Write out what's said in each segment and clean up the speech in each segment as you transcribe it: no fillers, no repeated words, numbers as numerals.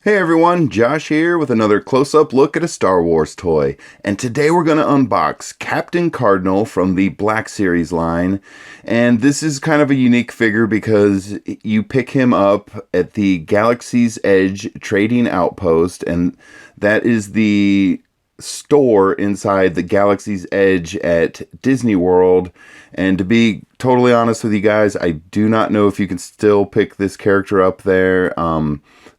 Hey everyone, Josh here with another close-up look at a Star Wars toy. And today we're going to unbox Captain Cardinal from the Black Series line. And this is kind of a unique figure because you pick him up at the Galaxy's Edge Trading Outpost, and that is the store inside the Galaxy's Edge at Disney World. And to be totally honest with you guys, I do not know if you can still pick this character up there.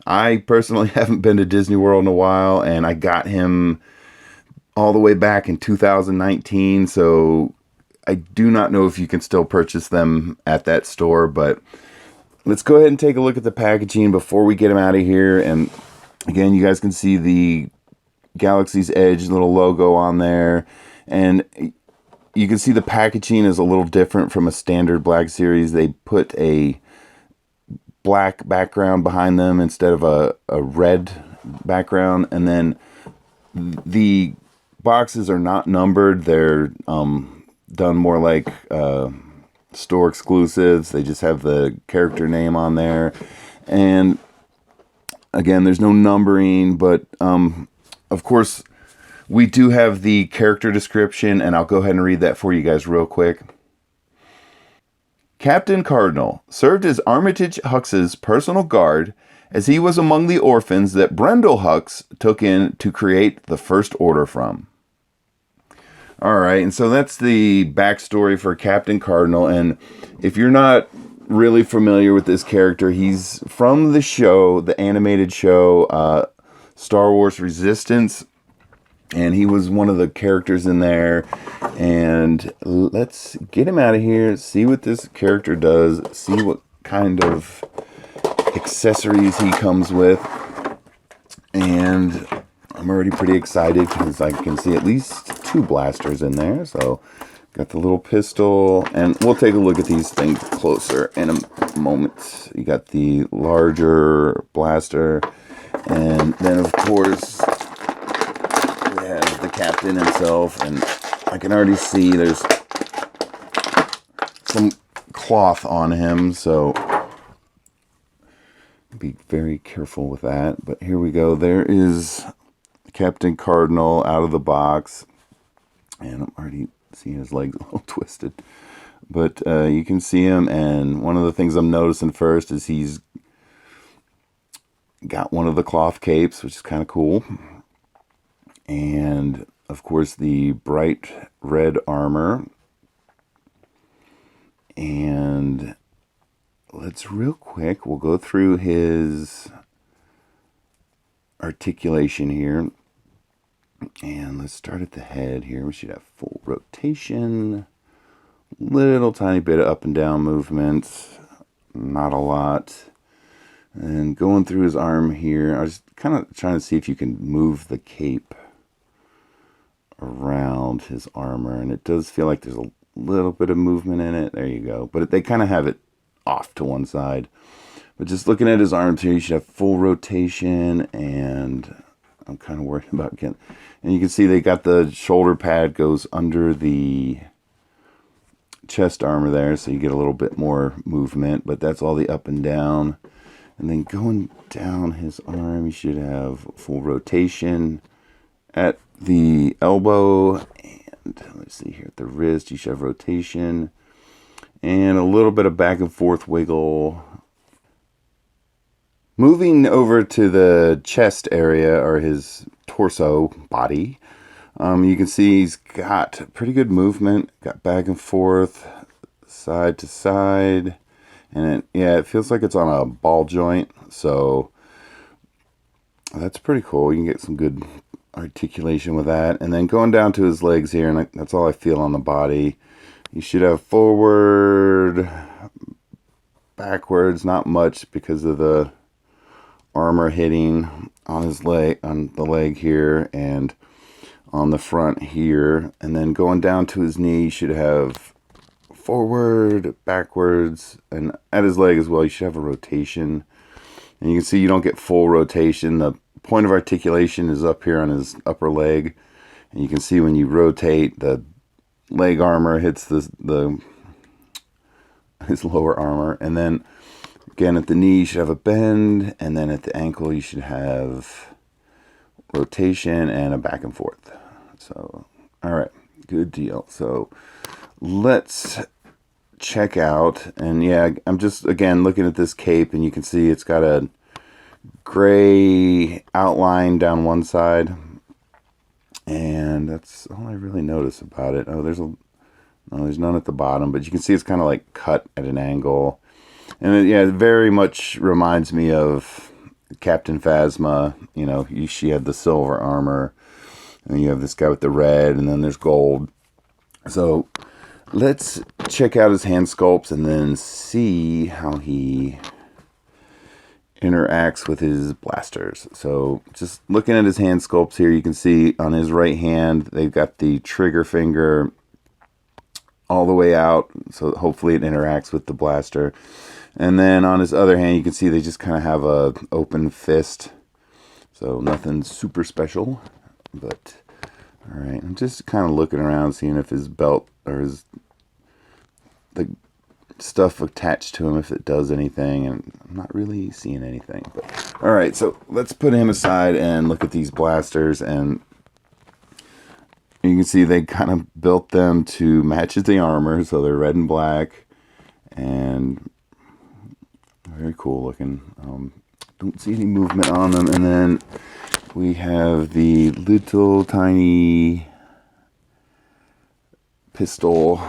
I personally haven't been to Disney World in a while, and I got him all the way back in 2019, so I do not know if you can still purchase them at that store, but let's go ahead and take a look at the packaging before we get him out of here. And again, you guys can see the Galaxy's Edge little logo on there, and you can see the packaging is a little different from a standard Black Series. They put a black background behind them instead of a red background, and then the boxes are not numbered. They're done more like store exclusives. They just have the character name on there, and again, there's no numbering, but of course we do have the character description, and I'll go ahead and read that for you guys real quick. Captain Cardinal served as Armitage Hux's personal guard, as he was among the orphans that Brendel Hux took in to create the First Order from. Alright, and so that's the backstory for Captain Cardinal, and if you're not really familiar with this character, he's from the show, the animated show, Star Wars Resistance, and he was one of the characters in there. And let's get him out of here, see what this character does, see what kind of accessories he comes with. And I'm already pretty excited because I can see at least 2 blasters in there. So got the little pistol, and we'll take a look at these things closer in a moment. You got the larger blaster, and then of course we have the captain himself, and I can already see there's some cloth on him, so be very careful with that. But here we go. There is Captain Cardinal out of the box, and I'm already seeing his legs a little twisted. But you can see him, and one of the things I'm noticing first is he's got one of the cloth capes, which is kind of cool. And of course, the bright red armor. And let's real quick, we'll go through his articulation here. And let's start at the head here. We should have full rotation. Little tiny bit of up and down movement. Not a lot. And going through his arm here, I was kind of trying to see if you can move the cape around his armor, and it does feel like there's a little bit of movement in it. There you go. But they kind of have it off to one side. But just looking at his arms here, you should have full rotation, and I'm kind of worried about getting... And you can see they got the shoulder pad goes under the chest armor there, so you get a little bit more movement, but that's all the up and down. And then going down his arm, you should have full rotation at the elbow, and let's see here at the wrist, you should have rotation and a little bit of back and forth wiggle. Moving over to the chest area, or his torso body, you can see he's got pretty good movement, got back and forth, side to side, and it feels like it's on a ball joint, so that's pretty cool. You can get some good articulation with that. And then going down to his legs here, and that's all I feel on the body. You should have forward, backwards, not much because of the armor hitting on his leg, on the leg here, and on the front here. And then going down to his knee, you should have forward, backwards, and at his leg as well, you should have a rotation. And you can see you don't get full rotation. The point of articulation is up here on his upper leg, and you can see when you rotate, the leg armor hits his lower armor. And then Again, at the knee you should have a bend, and then at the ankle you should have rotation and a back and forth. So, all right, good deal. So let's check out, and yeah, I'm just again looking at this cape, and you can see it's got a gray outline down one side, and that's all I really notice about it. Oh, there's none at the bottom, but you can see it's kind of like cut at an angle, and it very much reminds me of Captain Phasma. You know, she had the silver armor, and you have this guy with the red, and then there's gold. So let's check out his hand sculpts and then see how he interacts with his blasters. So just looking at his hand sculpts here, you can see on his right hand they've got the trigger finger all the way out, so hopefully it interacts with the blaster. And then on his other hand you can see they just kind of have a open fist, so nothing super special. But alright, I'm just kind of looking around seeing if his belt or the stuff attached to him, if it does anything, and I'm not really seeing anything. But all right, so let's put him aside and look at these blasters, and you can see they kind of built them to match the armor, so they're red and black and very cool looking. Don't see any movement on them. And then we have the little tiny pistol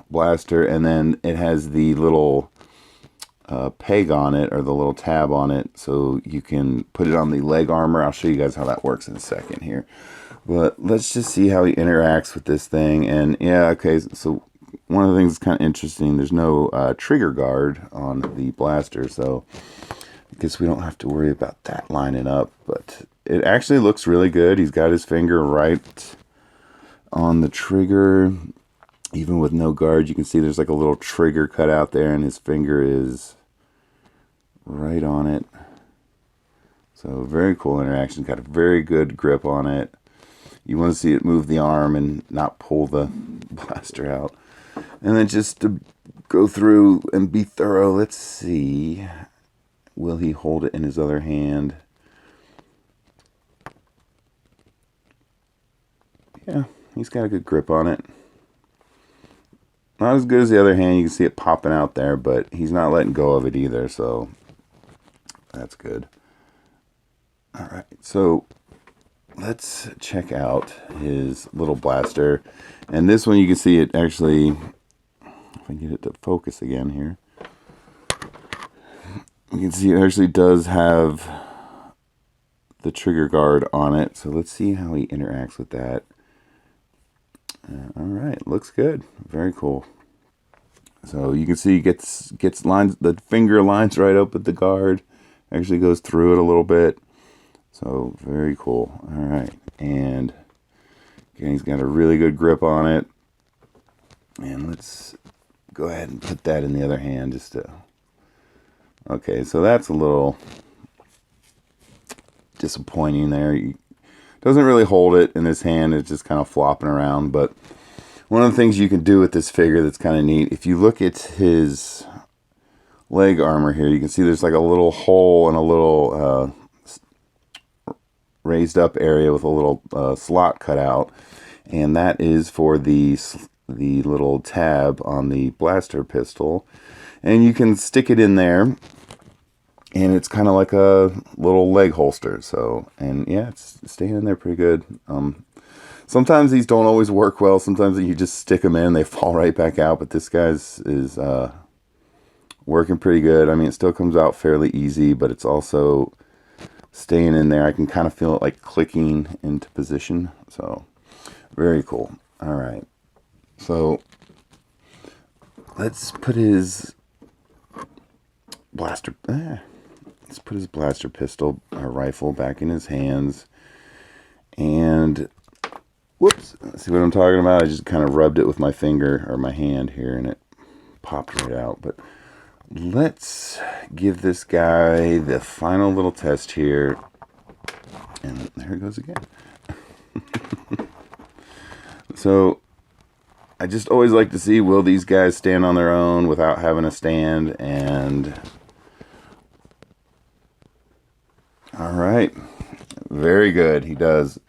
blaster, and then it has the little peg on it, or the little tab on it, so you can put it on the leg armor. I'll show you guys how that works in a second here, but let's just see how he interacts with this thing. And yeah, okay, so one of the things that's kind of interesting, there's no trigger guard on the blaster, so I guess we don't have to worry about that lining up, but it actually looks really good. He's got his finger right on the trigger. Even with no guard, you can see there's like a little trigger cut out there, and his finger is right on it. So very cool interaction. Got a very good grip on it. You want to see it move the arm and not pull the blaster out. And then just to go through and be thorough, let's see. Will he hold it in his other hand? Yeah, he's got a good grip on it. Not as good as the other hand. You can see it popping out there, but he's not letting go of it either, so that's good. Alright, so let's check out his little blaster. And this one you can see it actually, if I get it to focus again here, you can see it actually does have the trigger guard on it. So let's see how he interacts with that. Alright, looks good. Very cool. So you can see he gets lines, the finger lines right up with the guard. Actually goes through it a little bit. So very cool. Alright, and again, he's got a really good grip on it. And let's go ahead and put that in the other hand just to... Okay, so that's a little disappointing there. He doesn't really hold it in his hand. It's just kind of flopping around. But one of the things you can do with this figure that's kind of neat, if you look at his leg armor here, you can see there's like a little hole and a little raised up area with a little slot cut out, and that is for the little tab on the blaster pistol, and you can stick it in there, and it's kind of like a little leg holster. So, and yeah, it's staying in there pretty good. Sometimes these don't always work well. Sometimes you just stick them in, they fall right back out, but this guy's is working pretty good. I mean, it still comes out fairly easy, but it's also staying in there. I can kind of feel it like clicking into position. So very cool. All right, so let's put his blaster pistol or rifle back in his hands, and whoops, see what I'm talking about? I just kind of rubbed it with my finger or my hand here, and it popped right out. But let's give this guy the final little test here. And there it goes again. So I just always like to see, will these guys stand on their own without having a stand? And right. Very good. He does.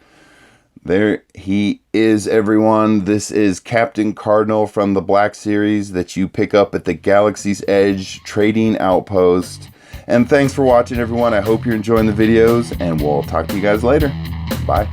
There he is, everyone. This is Captain Cardinal from the Black Series that you pick up at the Galaxy's Edge Trading Outpost. And thanks for watching, everyone. I hope you're enjoying the videos, and we'll talk to you guys later. Bye.